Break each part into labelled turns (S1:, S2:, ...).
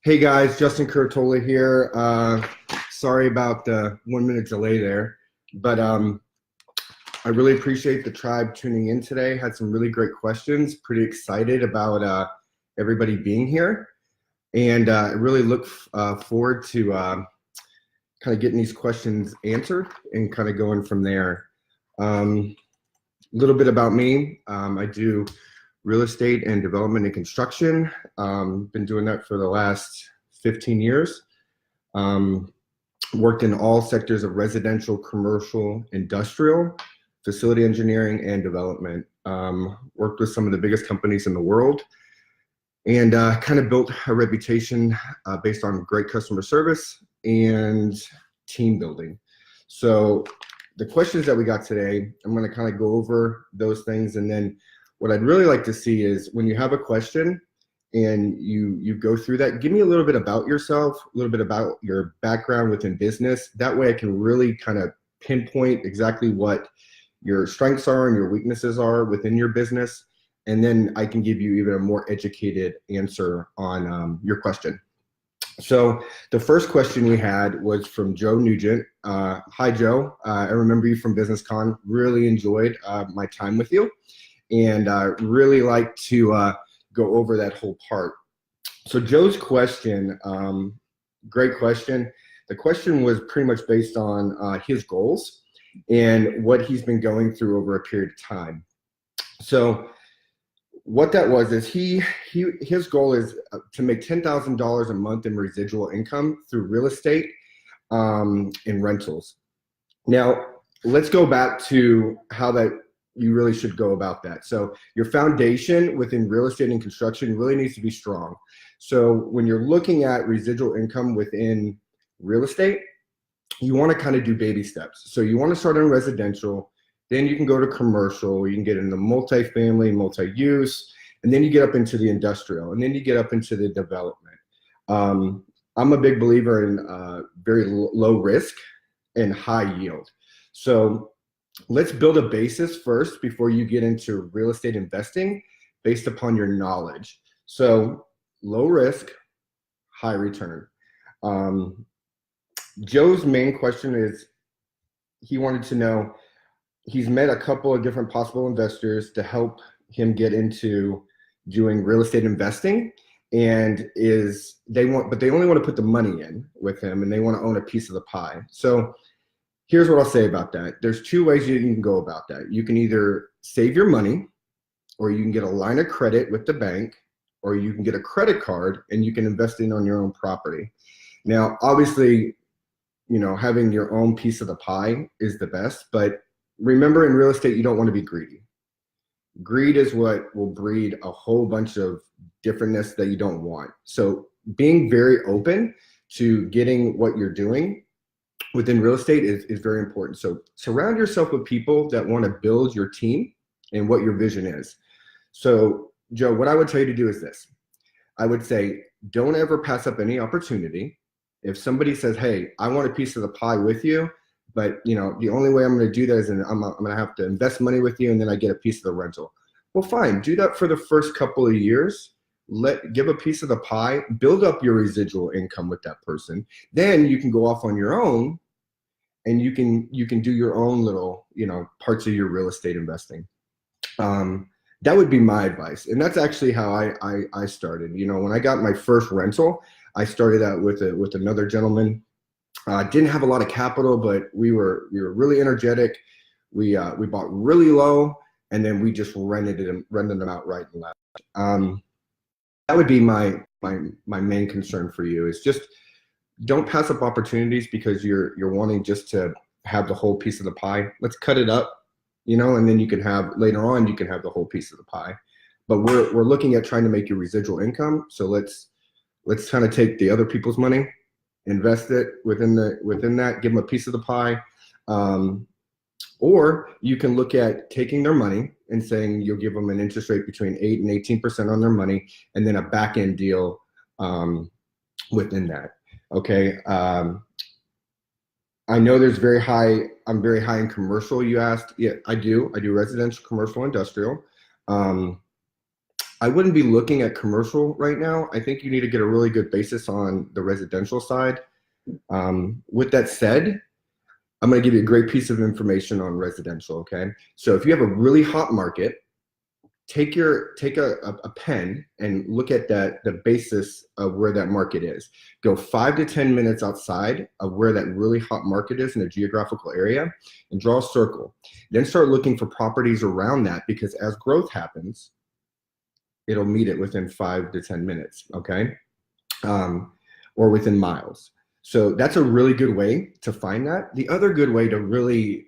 S1: Hey guys, Justin Curatola here. Sorry about the 1 minute delay there, but I really appreciate the tribe tuning in today. Had some really great questions. Pretty excited about everybody being here, and I really look forward to kind of getting these questions answered and kind of going from there. A little bit about me. I do real estate and development and construction. Been doing that for the last 15 years. Worked in all sectors of residential, commercial, industrial, facility engineering, and development. Worked with some of the biggest companies in the world, and kind of built a reputation based on great customer service and team building. So the questions that we got today, I'm going to kind of go over those things, and then what I'd really like to see is when you have a question and you go through that, give me a little bit about yourself, a little bit about your background within business. That way I can really kind of pinpoint exactly what your strengths are and your weaknesses are within your business. And then I can give you even a more educated answer on your question. So the first question we had was from Joe Nugent. Hi, Joe. I remember you from BusinessCon. Really enjoyed my time with you. And really like to go over that whole part. So Joe's question, great question. The question was pretty much based on his goals and what he's been going through over a period of time. So what that was is his goal is to make $10,000 a month in residual income through real estate and rentals. Now, let's go back to how that you really should go about that. So your foundation within real estate and construction really needs to be strong. So when you're looking at residual income within real estate, you want to kind of do baby steps. So you want to start on residential, then you can go to commercial, you can get into multifamily, multi-use, and then you get up into the industrial, and then you get up into the development. I'm a big believer in very low risk and high yield. So let's build a basis first before you get into real estate investing based upon your knowledge. So low risk, high return. Joe's main question is he wanted to know, he's met a couple of different possible investors to help him get into doing real estate investing, and they only want to put the money in with him, and they want to own a piece of the pie. So here's what I'll say about that. There's two ways you can go about that. You can either save your money, or you can get a line of credit with the bank, or you can get a credit card and you can invest in on your own property. Now, obviously, having your own piece of the pie is the best, but remember, in real estate, you don't want to be greedy. Greed is what will breed a whole bunch of differentness that you don't want. So being very open to getting what you're doing within real estate is very important. So surround yourself with people that want to build your team and what your vision is. So Joe, what I would tell you to do is this. I would say, don't ever pass up any opportunity. If somebody says, hey, I want a piece of the pie with you, but the only way I'm going to do that is I'm going to have to invest money with you, and then I get a piece of the rental. Well, fine, do that for the first couple of years. Give a piece of the pie, build up your residual income with that person. Then you can go off on your own, and you can do your own little parts of your real estate investing. That would be my advice, and that's actually how I started. When I got my first rental, I started out with another gentleman. Didn't have a lot of capital, but we were really energetic. We bought really low, and then we just rented them out right and left. That would be my main concern for you, is just don't pass up opportunities because you're wanting just to have the whole piece of the pie. Let's cut it up, and then you can have later on, you can have the whole piece of the pie. But we're looking at trying to make your residual income. So let's kind of take the other people's money, invest it within that, give them a piece of the pie. Or you can look at taking their money and saying you'll give them an interest rate between 8 and 18% on their money, and then a back end deal within that. Okay. I know I'm very high in commercial, you asked. Yeah, I do residential, commercial, industrial. I wouldn't be looking at commercial right now. I think you need to get a really good basis on the residential side. With that said, I'm going to give you a great piece of information on residential. Okay. So if you have a really hot market, take a pen and look at the basis of where that market is. Go 5 to 10 minutes outside of where that really hot market is in a geographical area and draw a circle. Then start looking for properties around that, because as growth happens, it'll meet it within 5 to 10 minutes, okay? Or within miles. So that's a really good way to find that. The other good way to really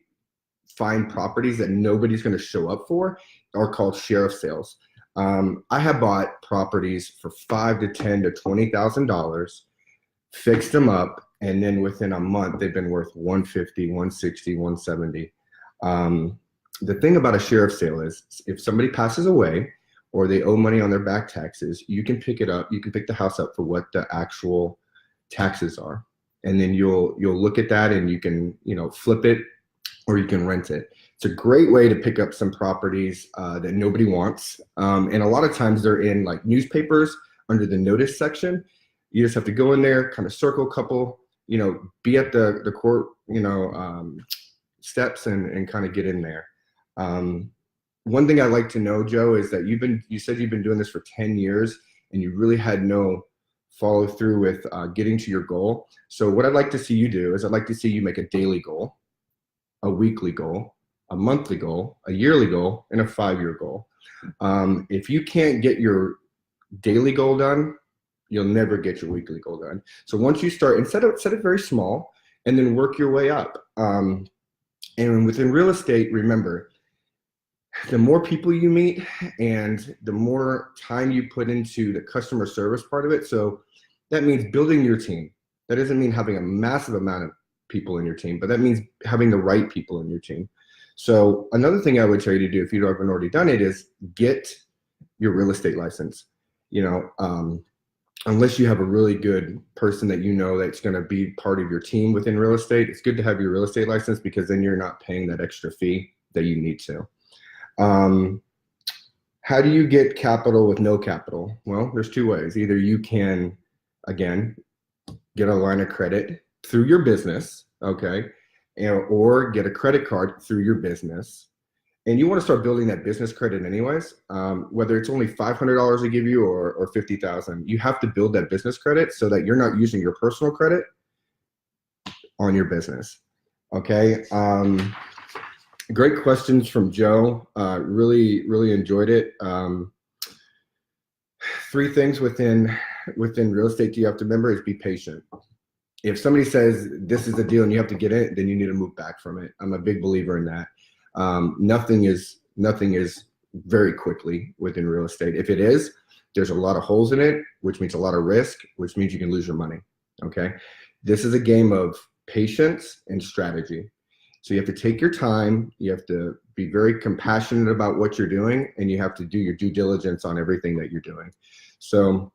S1: find properties that nobody's going to show up for are called sheriff sales. I have bought properties for $5 to $10 to $20,000, fixed them up, and then within a month they've been worth 150, 160, 170. The thing about a sheriff sale is if somebody passes away or they owe money on their back taxes, you can pick it up. You can pick the house up for what the actual taxes are, and then you'll look at that and you can flip it or you can rent it. It's a great way to pick up some properties that nobody wants. And a lot of times they're in like newspapers under the notice section. You just have to go in there, kind of circle a couple, be at the court, steps and kind of get in there. One thing I'd like to know, Joe, is that you said you've been doing this for 10 years and you really had no follow through with getting to your goal. So what I'd like to see you do is I'd like to see you make a daily goal, a weekly goal, a monthly goal, a yearly goal, and a 5-year goal. If you can't get your daily goal done, you'll never get your weekly goal done. So once you start, and set it very small, and then work your way up. And within real estate, remember, the more people you meet and the more time you put into the customer service part of it. So that means building your team. That doesn't mean having a massive amount of people in your team, but that means having the right people in your team. So another thing I would tell you to do if you haven't already done it is get your real estate license. Unless you have a really good person that that's going to be part of your team within real estate, it's good to have your real estate license, because then you're not paying that extra fee that you need to. How do you get capital with no capital? Well, there's 2 ways. Either you can, again, get a line of credit through your business, okay, or get a credit card through your business. And you want to start building that business credit anyways, whether it's only $500 to give you or $50,000. You have to build that business credit so that you're not using your personal credit on your business, okay? Great questions from Joe. Really enjoyed it. 3 things within real estate you have to remember is be patient. If somebody says this is the deal and you have to get it, then you need to move back from it. I'm a big believer in that. Nothing is very quickly within real estate. If it is, there's a lot of holes in it, which means a lot of risk, which means you can lose your money. Okay. This is a game of patience and strategy. So you have to take your time. You have to be very compassionate about what you're doing, and you have to do your due diligence on everything that you're doing. So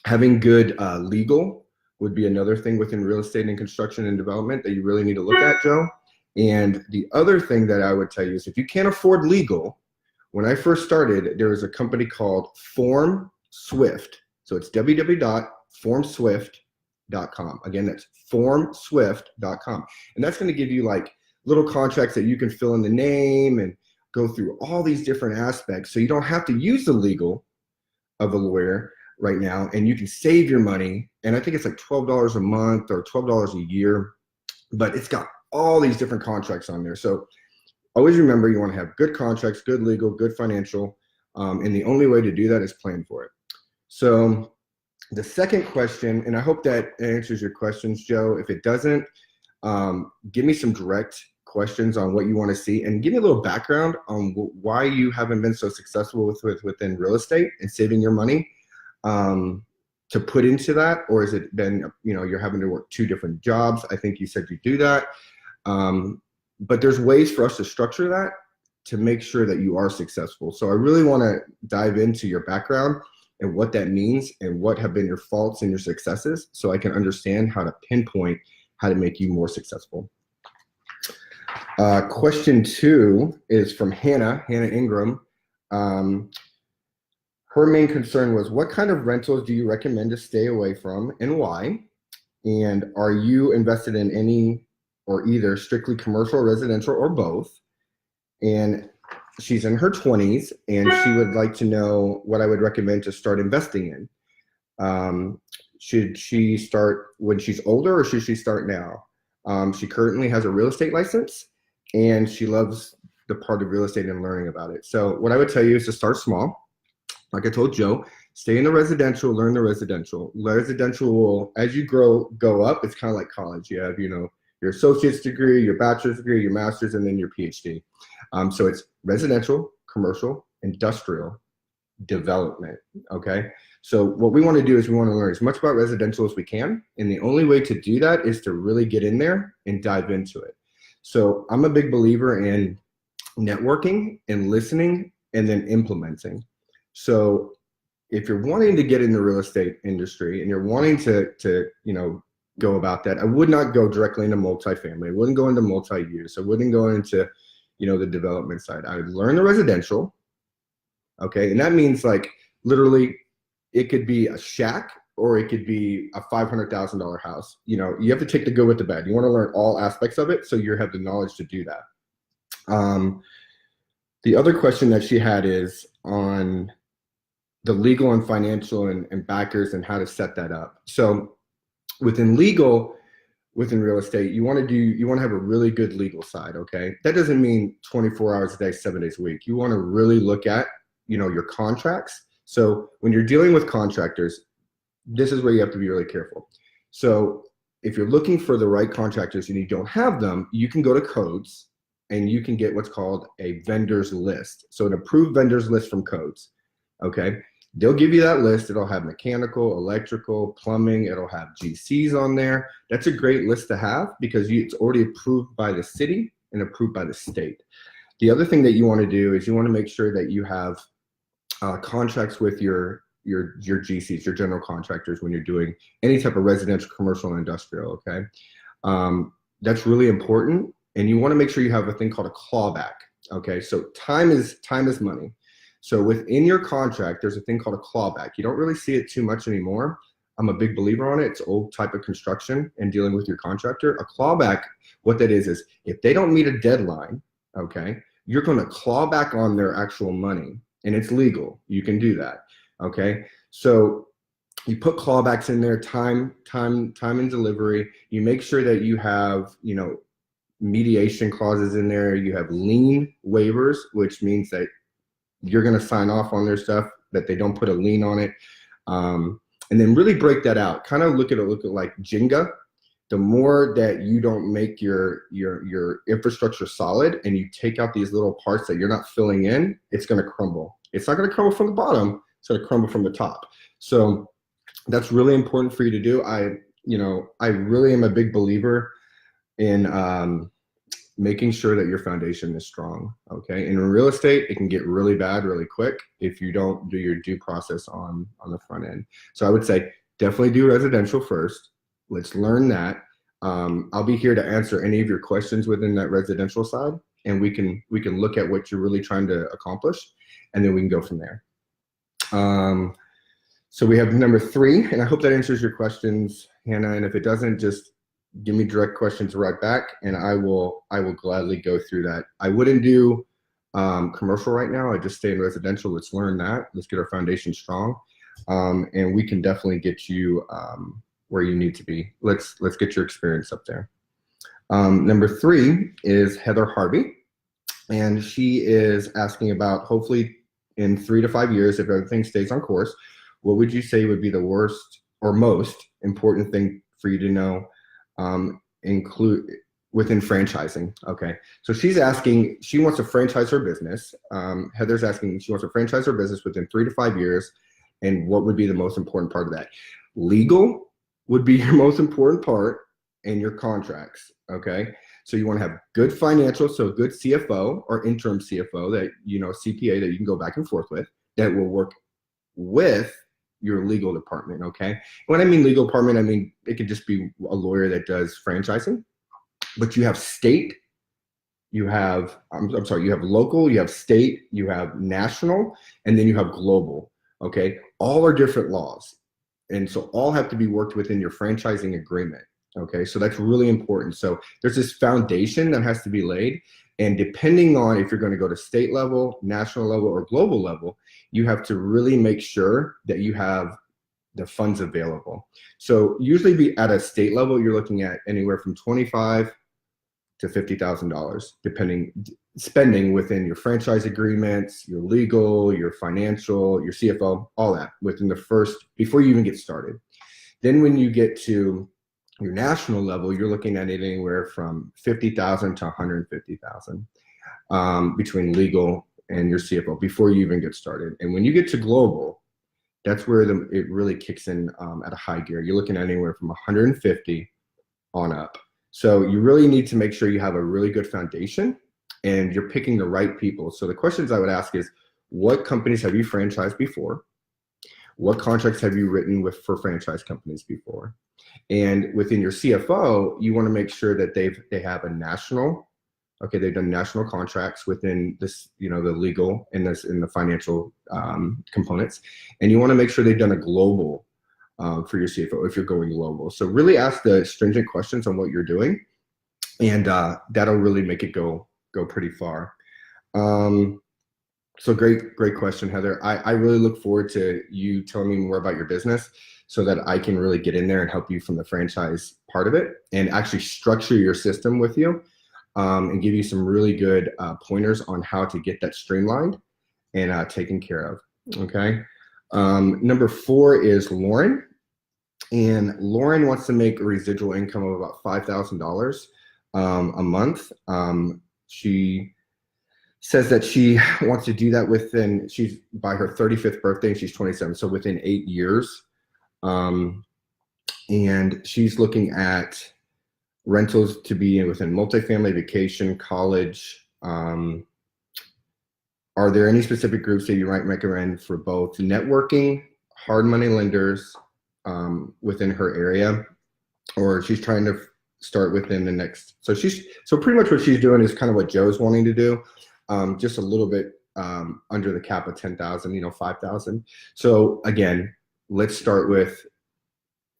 S1: having good legal would be another thing within real estate and construction and development that you really need to look at, Joe. And the other thing that I would tell you is if you can't afford legal, when I first started, there was a company called Form Swift. So it's www.formswift.com. Again, that's formswift.com. And that's going to give you like little contracts that you can fill in the name and go through all these different aspects. So you don't have to use the legal of a lawyer right now, and you can save your money. And I think it's like $12 a month or $12 a year, but it's got all these different contracts on there. So always remember, you want to have good contracts, good legal, good financial, and the only way to do that is plan for it. So the second question, and I hope that answers your questions, Joe. If it doesn't, give me some direct questions on what you want to see, and give me a little background on why you haven't been so successful within real estate and saving your money to put into that. Or has it been, you're having to work 2 different jobs? I think you said you do that. But there's ways for us to structure that to make sure that you are successful. So I really want to dive into your background and what that means and what have been your faults and your successes, so I can understand how to pinpoint how to make you more successful. Question 2 is from Hannah Ingram. her main concern was, what kind of rentals do you recommend to stay away from and why? And are you invested in any or either strictly commercial, residential, or both? And she's in her 20s, and she would like to know what I would recommend to start investing in. Should she start when she's older, or should she start now? She currently has a real estate license, and she loves the part of real estate and learning about it. So what I would tell you is to start small. Like I told Joe, stay in the residential, learn the residential. Residential will, as you go up, it's kind of like college. You have, your associate's degree, your bachelor's degree, your master's, and then your PhD. So it's residential, commercial, industrial, development, okay? So what we want to do is we want to learn as much about residential as we can, and the only way to do that is to really get in there and dive into it. So I'm a big believer in networking and listening and then implementing. So if you're wanting to get in the real estate industry and you're wanting to go about that, I would not go directly into multifamily. I wouldn't go into multi-use. I wouldn't go into, the development side. I would learn the residential, okay? And that means like literally it could be a shack or it could be a $500,000 house. You have to take the good with the bad. You want to learn all aspects of it so you have the knowledge to do that. The other question that she had is on the legal and financial and backers and how to set that up. So within real estate, you want to have a really good legal side, okay? That doesn't mean 24 hours a day, 7 days a week. You want to really look at, your contracts. So when you're dealing with contractors, this is where you have to be really careful. So if you're looking for the right contractors and you don't have them, you can go to codes and you can get what's called a vendors list. So an approved vendors list from codes, okay? They'll give you that list. It'll have mechanical, electrical, plumbing. It'll have GCs on there. That's a great list to have because it's already approved by the city and approved by the state. The other thing that you want to do is you want to make sure that you have contracts with your GCs, your general contractors, when you're doing any type of residential, commercial, and industrial, okay? That's really important. And you want to make sure you have a thing called a clawback, okay? So time is money. So within your contract, there's a thing called a clawback. You don't really see it too much anymore. I'm a big believer on it. It's old type of construction and dealing with your contractor. A clawback, what that is if they don't meet a deadline, okay, you're going to claw back on their actual money, and it's legal. You can do that, okay? So you put clawbacks in there, time and delivery. You make sure that you have, mediation clauses in there. You have lien waivers, which means that you're going to sign off on their stuff, that they don't put a lien on it. And then really break that out. Kind of look at like Jenga. The more that you don't make your infrastructure solid and you take out these little parts that you're not filling in, it's going to crumble. It's not going to crumble from the bottom. It's going to crumble from the top. So that's really important for you to do. I really am a big believer in making sure that your foundation is strong, okay? In real estate, it can get really bad really quick if you don't do your due process on the front end. So I would say definitely do residential first. Let's learn that. I'll be here to answer any of your questions within that residential side, and we can look at what you're really trying to accomplish, and then we can go from there. So we have number 3, and I hope that answers your questions, Hannah, and if it doesn't, just give me direct questions right back, and I will gladly go through that. I wouldn't do commercial right now. I just stay in residential. Let's learn that. Let's get our foundation strong, and we can definitely get you where you need to be. Let's get your experience up there. Number 3 is Heather Harvey, and she is asking about, hopefully in 3 to 5 years, if everything stays on course, what would you say would be the worst or most important thing for you to know include within franchising? Okay, so she's asking, she wants to franchise her business. Heather's asking, she wants to franchise her business within 3 to 5 years, and what would be the most important part of that? Legal would be your most important part, and your contracts, okay? So you want to have good financials, so good CFO or interim CFO that, CPA that you can go back and forth with, that will work with your legal department, okay? When I mean legal department, I mean it could just be a lawyer that does franchising, but you have state, you have, I'm sorry, you have local, you have state, you have national, and then you have global, Okay, all are different laws. And so all have to be worked within your franchising agreement. Okay, so that's really important. So there's this foundation that has to be laid. And depending on if you're going to go to state level, national level, or global level, you have to really make sure that you have the funds available. So usually be at a state level, you're looking at anywhere from $25 to $50,000, depending, spending within your franchise agreements, your legal, your financial, your CFO, all that within the first, before you even get started. Then when you get to your national level, you're looking at it anywhere from 50,000 to 150,000 between legal and your CFO before you even get started. And when you get to global, that's where it really kicks in at a high gear. You're looking at anywhere from 150 on up. So you really need to make sure you have a really good foundation and you're picking the right people. So the questions I would ask is, what companies have you franchised before? What contracts have you written for franchise companies before? And within your CFO, you want to make sure that they have a national, okay, they've done national contracts within this, the legal and this in the financial components. And you want to make sure they've done a global for your CFO if you're going global. So really ask the stringent questions on what you're doing, and that'll really make it go pretty far. So great question, Heather. I really look forward to you telling me more about your business so that I can really get in there and help you from the franchise part of it and actually structure your system with you and give you some really good pointers on how to get that streamlined and taken care of, okay? Number 4 is Lauren. And Lauren wants to make a residual income of about $5,000 a month. She says that she wants to do that she's by her 35th birthday, and she's 27, so within 8 years. And she's looking at rentals to be within multifamily, vacation, college. Are there any specific groups that you might recommend for both networking, hard money lenders within her area, or she's trying to start within the next? So pretty much what she's doing is kind of what Joe's wanting to do, just a little bit under the cap of 10,000, 5,000. So again, let's start with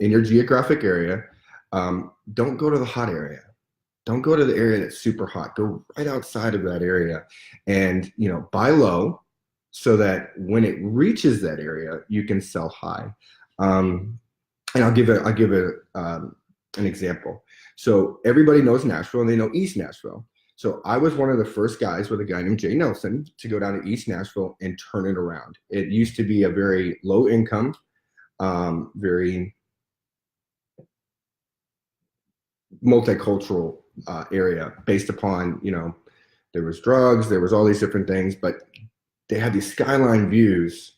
S1: in your geographic area. Don't go to the hot area. Don't go to the area that's super hot. Go right outside of that area and, buy low so that when it reaches that area, you can sell high. And I'll give an example. So everybody knows Nashville and they know East Nashville. So I was one of the first guys with a guy named Jay Nelson to go down to East Nashville and turn it around. It used to be a very low income, very multicultural area based upon, there was drugs, there was all these different things, but they had these skyline views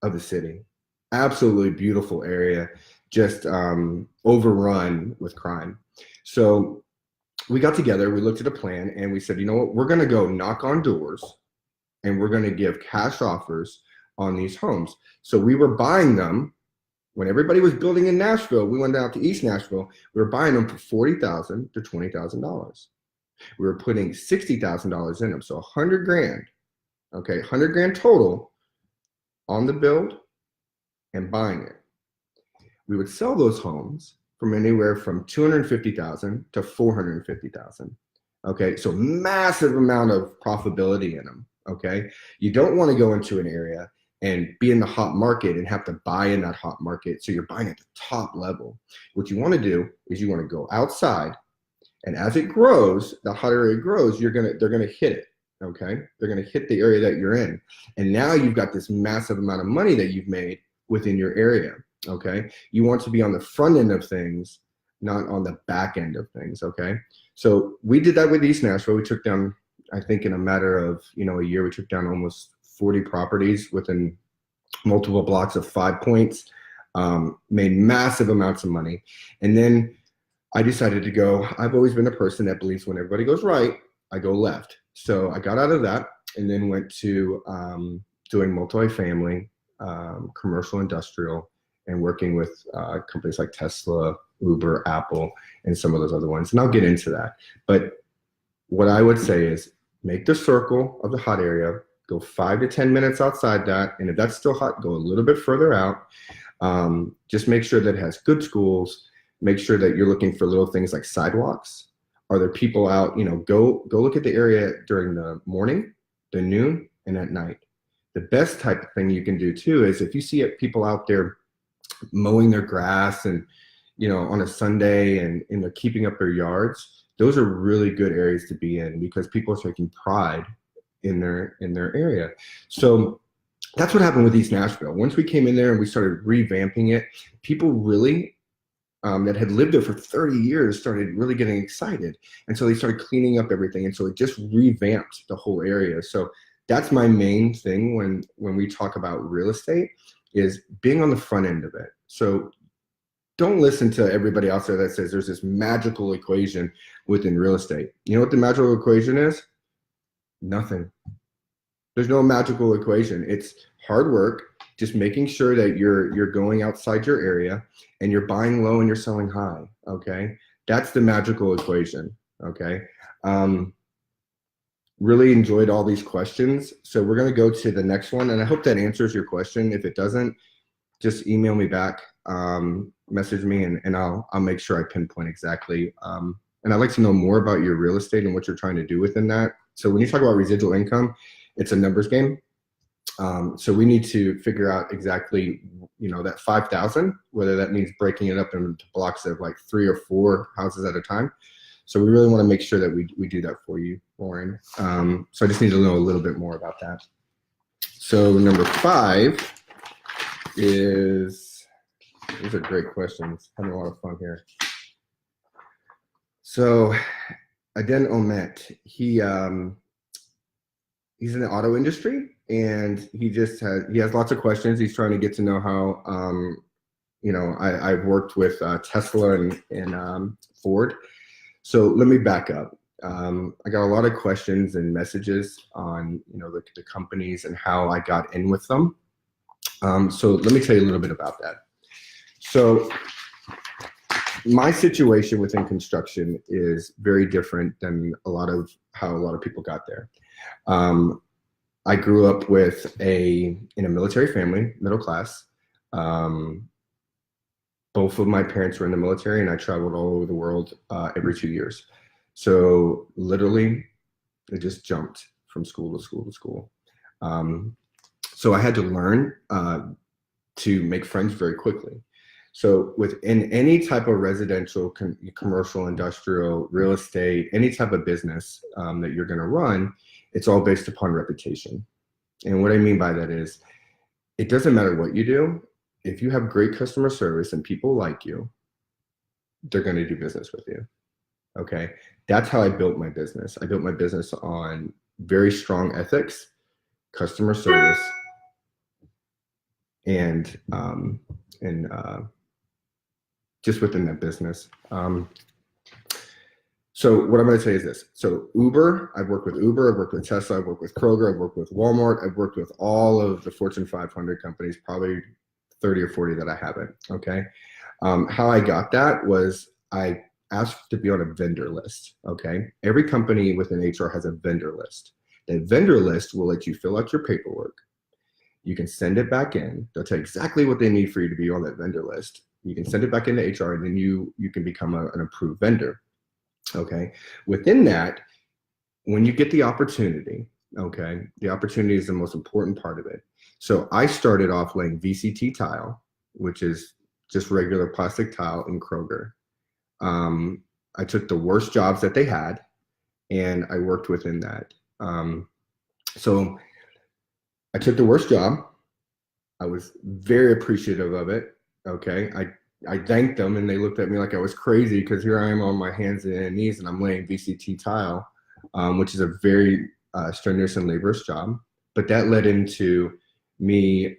S1: of the city. Absolutely beautiful area, just overrun with crime. So we got together, we looked at a plan, and we said, you know what, we're going to go knock on doors and we're going to give cash offers on these homes. So we were buying them when everybody was building in Nashville. We went out to East Nashville. We were buying them for $40,000 to $20,000. We were putting $60,000 in them, so $100,000. Okay, $100,000 total on the build and buying it. We would sell those homes from anywhere from $250,000 to $450,000. Okay, so massive amount of profitability in them. Okay, you don't want to go into an area and be in the hot market and have to buy in that hot market. So you're buying at the top level. What you want to do is you want to go outside, and as it grows, the hot area grows, they're gonna hit it. Okay, they're gonna hit the area that you're in, and now you've got this massive amount of money that you've made within your area. Okay, you want to be on the front end of things, not on the back end of things. Okay, so we did that with East Nashville. We took down, I think in a matter of a year, we took down almost 40 properties within multiple blocks of 5 points, made massive amounts of money. And then I decided to go, I've always been a person that believes when everybody goes right, I go left. So I got out of that and then went to doing multifamily, commercial, industrial, and working with companies like Tesla, Uber, Apple, and some of those other ones. And I'll get into that. But what I would say is make the circle of the hot area, Go 5 to 10 minutes outside that. And if that's still hot, go a little bit further out. Just make sure that it has good schools. Make sure that you're looking for little things like sidewalks. Are there people out? Go look at the area during the morning, the noon, and at night. The best type of thing you can do too is if you see people out there mowing their grass and on a Sunday and they're keeping up their yards, those are really good areas to be in because people are taking pride in their area. So that's what happened with East Nashville. Once we came in there and we started revamping it, people really that had lived there for 30 years started really getting excited. And so they started cleaning up everything. And so it just revamped the whole area. So that's my main thing when we talk about real estate is being on the front end of it. So don't listen to everybody out there that says there's this magical equation within real estate. You know what the magical equation is? Nothing. There's no magical equation. It's hard work, just making sure that you're going outside your area and you're buying low and you're selling high, okay? That's the magical equation, okay? Really enjoyed all these questions. So we're gonna go to the next one, and I hope that answers your question. If it doesn't, just email me back, message me, and I'll make sure I pinpoint exactly. And I'd like to know more about your real estate and what you're trying to do within that. So when you talk about residual income, it's a numbers game. So we need to figure out exactly, that 5,000, whether that means breaking it up into blocks of like 3 or 4 houses at a time. So we really want to make sure that we do that for you, Lauren. So I just need to know a little bit more about that. So number 5 is, these are great questions. Having a lot of fun here. So Aden Omet, he's in the auto industry, and he has lots of questions. He's trying to get to know how, I've worked with Tesla and Ford. So let me back up. I got a lot of questions and messages on, the companies and how I got in with them. So let me tell you a little bit about that. So my situation within construction is very different than how a lot of people got there. I grew up in a military family, middle class. Both of my parents were in the military, and I traveled all over the world every 2 years. So literally, it just jumped from school to school to school. So I had to learn to make friends very quickly. So within any type of residential, commercial, industrial, real estate, any type of business that you're going to run, it's all based upon reputation. And what I mean by that is, it doesn't matter what you do. If you have great customer service and people like you, they're going to do business with you. Okay. That's how I built my business. I built my business on very strong ethics, customer service, and just within that business. So what I'm going to say is this. So Uber, I've worked with Uber, I've worked with Tesla, I've worked with Kroger, I've worked with Walmart, I've worked with all of the Fortune 500 companies, probably 30 or 40 that I haven't, okay? How I got that was I asked to be on a vendor list, okay? Every company within HR has a vendor list. That vendor list will let you fill out your paperwork. You can send it back in. They'll tell you exactly what they need for you to be on that vendor list. You can send it back into HR, and then you can become an approved vendor, okay? Within that, when you get the opportunity, okay, the opportunity is the most important part of it. So I started off laying VCT tile, which is just regular plastic tile in Kroger. I took the worst jobs that they had, and I worked within that. So I took the worst job. I was very appreciative of it. Okay. I thanked them, and they looked at me like I was crazy because here I am on my hands and knees and I'm laying VCT tile, which is a very strenuous and laborious job. But that led into me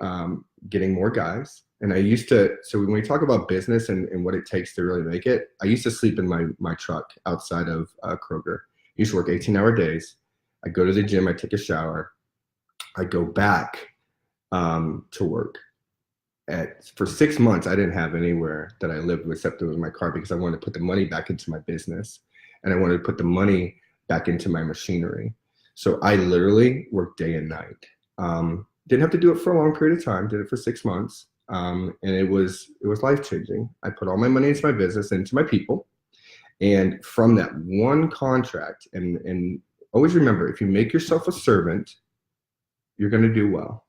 S1: getting more guys. And I used to, so when we talk about business and what it takes to really make it, I used to sleep in my truck outside of Kroger. I used to work 18-hour days. I go to the gym, I take a shower, I go back to work. For 6 months, I didn't have anywhere that I lived except with my car because I wanted to put the money back into my business, and I wanted to put the money back into my machinery. So I literally worked day and night. Didn't have to do it for a long period of time. Did it for 6 months, and it was life changing. I put all my money into my business, into my people, and from that one contract, and always remember, if you make yourself a servant, you're going to do well,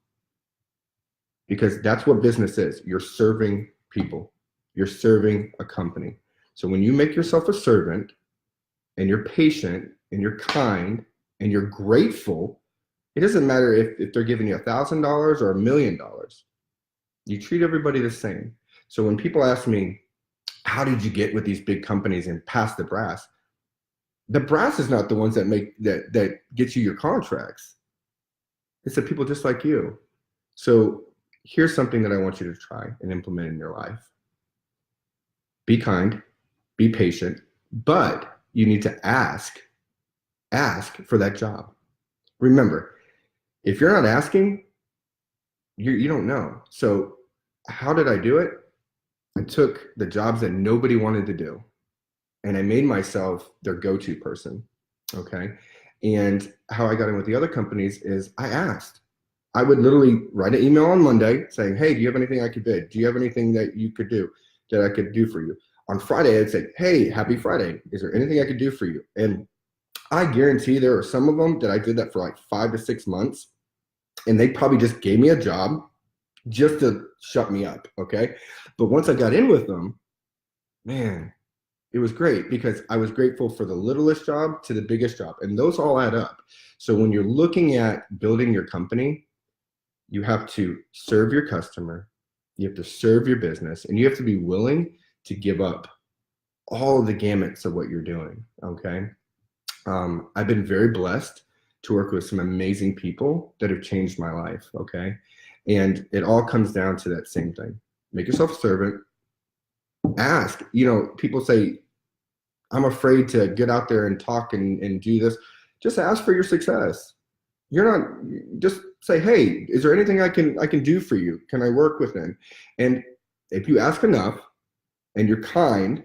S1: because that's what business is. You're serving people. You're serving a company. So when you make yourself a servant, and you're patient, and you're kind, and you're grateful, it doesn't matter if they're giving you $1,000 or $1 million. You treat everybody the same. So when people ask me, how did you get with these big companies and pass the brass? The brass is not the ones that make that get you your contracts. It's the people just like you. So here's something that I want you to try and implement in your life. Be kind, be patient, but you need to ask for that job. Remember, if you're not asking, you don't know. So how did I do it? I took the jobs that nobody wanted to do, and I made myself their go-to person, okay? And how I got in with the other companies is I asked. I would literally write an email on Monday saying, hey, do you have anything I could bid? Do you have anything that you could do, that I could do for you? On Friday, I'd say, hey, happy Friday. Is there anything I could do for you? And I guarantee there are some of them that I did that for like 5 to 6 months, and they probably just gave me a job just to shut me up, okay? But once I got in with them, man, it was great, because I was grateful for the littlest job to the biggest job, and those all add up. So when you're looking at building your company, you have to serve your customer, you have to serve your business, and you have to be willing to give up all of the gamuts of what you're doing, okay? I've been very blessed to work with some amazing people that have changed my life, okay? And it all comes down to that same thing. Make yourself a servant. Ask. You know, people say, I'm afraid to get out there and talk and do this. Just ask for your success. You're not, just say, hey, is there anything I can do for you? Can I work with them? And if you ask enough and you're kind,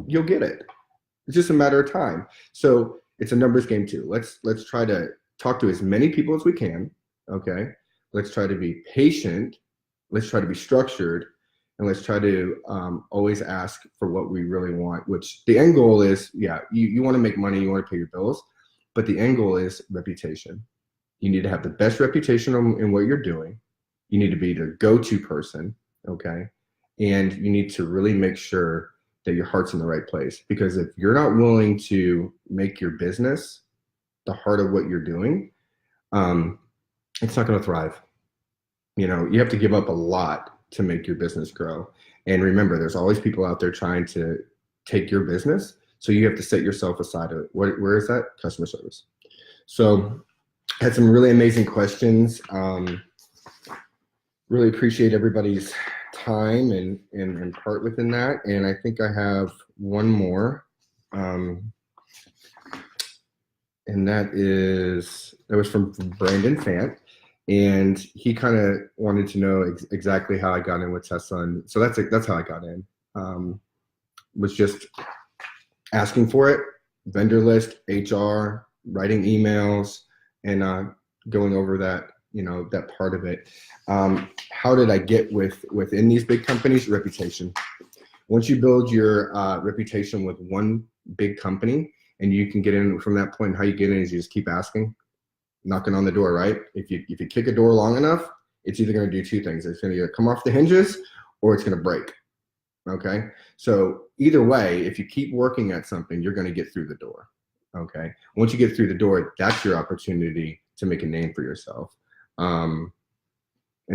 S1: you'll get it. It's just a matter of time. So it's a numbers game too. Let's try to talk to as many people as we can, okay? Let's try to be patient. Let's try to be structured. And let's try to always ask for what we really want, which the end goal is, yeah, you want to make money, you want to pay your bills, but the end goal is reputation. You need to have the best reputation in what you're doing. You need to be the go-to person, okay? And you need to really make sure that your heart's in the right place. Because if you're not willing to make your business the heart of what you're doing, it's not going to thrive. You know, you have to give up a lot to make your business grow. And remember, there's always people out there trying to take your business. So you have to set yourself aside of it. Where is that? Customer service. So I had some really amazing questions. Really appreciate everybody's time and part within that. And I think I have one more. And that was from Brandon Fant. And he kind of wanted to know exactly how I got in with Tesla. And so that's how I got in. Was just asking for it, vendor list, HR, writing emails, and going over that, that part of it. How did I get within these big companies? Reputation. Once you build your reputation with one big company, and you can get in from that point, how you get in is you just keep asking, knocking on the door, right? If you kick a door long enough, it's either going to do two things. It's going to either come off the hinges or it's going to break. Okay. So either way, if you keep working at something, you're going to get through the door. Okay. Once you get through the door, that's your opportunity to make a name for yourself. And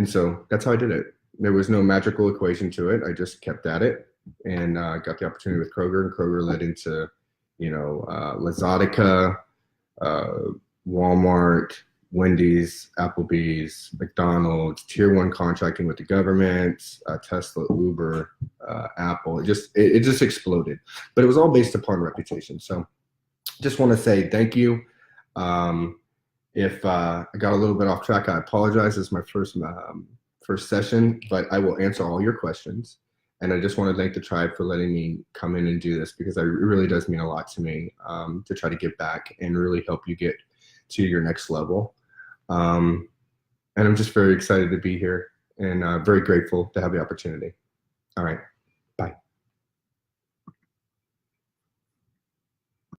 S1: so that's how I did it. There was no magical equation to it. I just kept at it and got the opportunity with Kroger, and Kroger led into, Lazada, Walmart, Wendy's, Applebee's, McDonald's, tier 1 contracting with the government, Tesla, Uber, Apple. It just exploded, but it was all based upon reputation. So just want to say thank you. If I got a little bit off track, I apologize. This is my first session, but I will answer all your questions. And I just want to thank the tribe for letting me come in and do this, because it really does mean a lot to me, to try to give back and really help you get to your next level. And I'm just very excited to be here and very grateful to have the opportunity. All right.